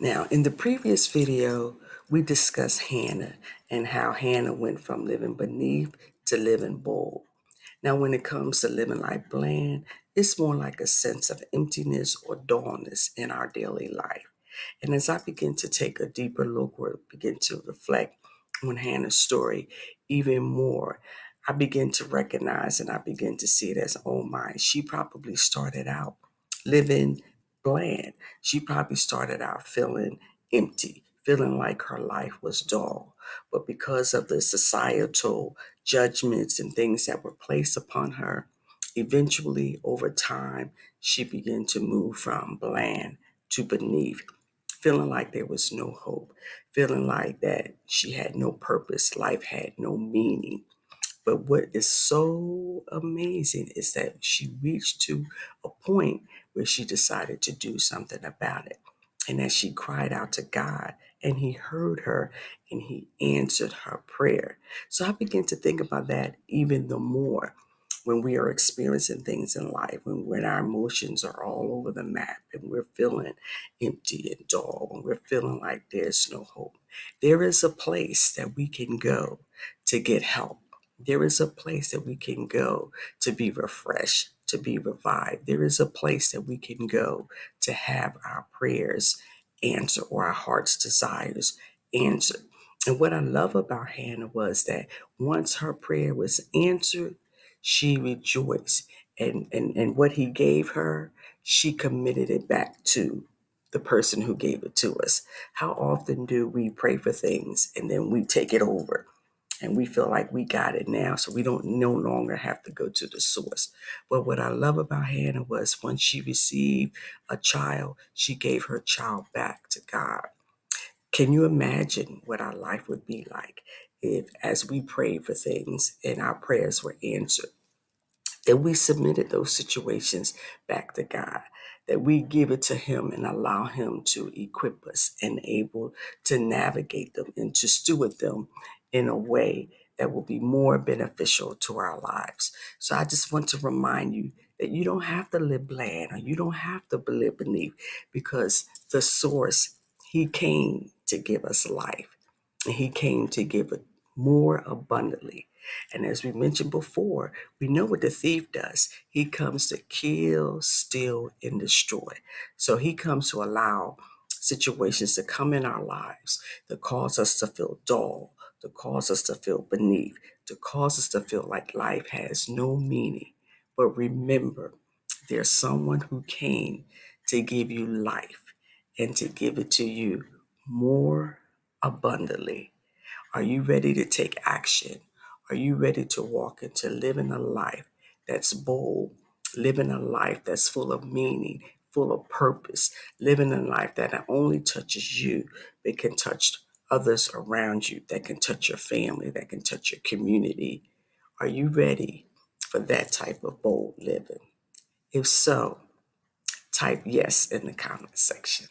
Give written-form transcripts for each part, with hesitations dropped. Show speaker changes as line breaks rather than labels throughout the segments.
Now, in the previous video, we discussed Hannah and how Hannah went from living beneath to living bold. Now, when it comes to living life bland, it's more like a sense of emptiness or dullness in our daily life. And as I begin to take a deeper look or begin to reflect on Hannah's story even more, I begin to recognize and I begin to see it as, oh my, she probably started out living bland. She probably started out feeling empty, feeling like her life was dull. But because of the societal judgments and things that were placed upon her, eventually over time, she began to move from bland to beneath, feeling like there was no hope, feeling like that she had no purpose, life had no meaning. But what is so amazing is that she reached to a point where she decided to do something about it. And as she cried out to God, and He heard her and He answered her prayer. So I began to think about that even the more when we are experiencing things in life, when our emotions are all over the map and we're feeling empty and dull, when we're feeling like there's no hope. There is a place that we can go to get help. There is a place that we can go to be refreshed, to be revived. There is a place that we can go to have our prayers answered or our heart's desires answered. And what I love about Hannah was that once her prayer was answered, she rejoiced. And what he gave her, she committed it back to the person who gave it to us. How often do we pray for things and then we take it over? And we feel like we got it now, so we don't no longer have to go to the source. But what I love about Hannah was once she received a child, she gave her child back to God. Can you imagine what our life would be like if, as we prayed for things and our prayers were answered, that we submitted those situations back to God, that we give it to Him and allow Him to equip us and able to navigate them and to steward them in a way that will be more beneficial to our lives. So I just want to remind you that you don't have to live bland or you don't have to live beneath, because the source, He came to give us life and He came to give it more abundantly. And as we mentioned before, we know what the thief does. He comes to kill, steal, and destroy. So he comes to allow situations to come in our lives to cause us to feel dull, to cause us to feel beneath, to cause us to feel like life has no meaning. But remember, there's someone who came to give you life and to give it to you more abundantly. Are you ready to take action? Are you ready to walk into living a life that's bold, living a life that's full of meaning, full of purpose, living a life that not only touches you, but can touch others around you, that can touch your family, that can touch your community? Are you ready for that type of bold living? If so, type yes in the comment section.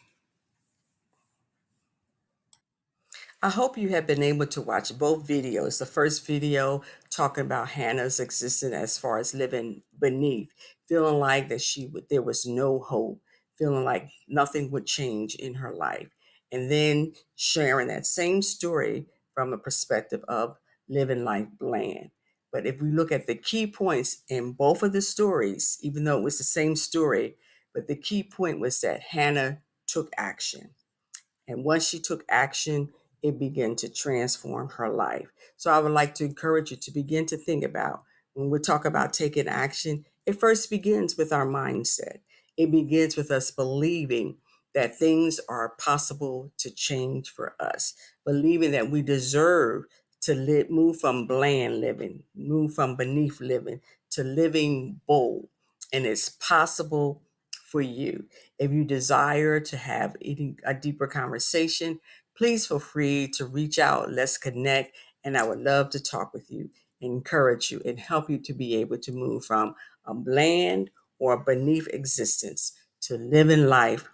I hope you have been able to watch both videos. The first video talking about Hannah's existence as far as living beneath, feeling like that there was no hope, feeling like nothing would change in her life. And then sharing that same story from a perspective of living life bland. But if we look at the key points in both of the stories, even though it was the same story, but the key point was that Hannah took action. And once she took action, it began to transform her life. So I would like to encourage you to begin to think about when we talk about taking action, it first begins with our mindset. It begins with us believing that things are possible to change for us, believing that we deserve to live, move from bland living, move from beneath living to living bold. And it's possible for you. If you desire to have a deeper conversation, please feel free to reach out. Let's connect. And I would love to talk with you, encourage you, and help you to be able to move from a bland or beneath existence to living life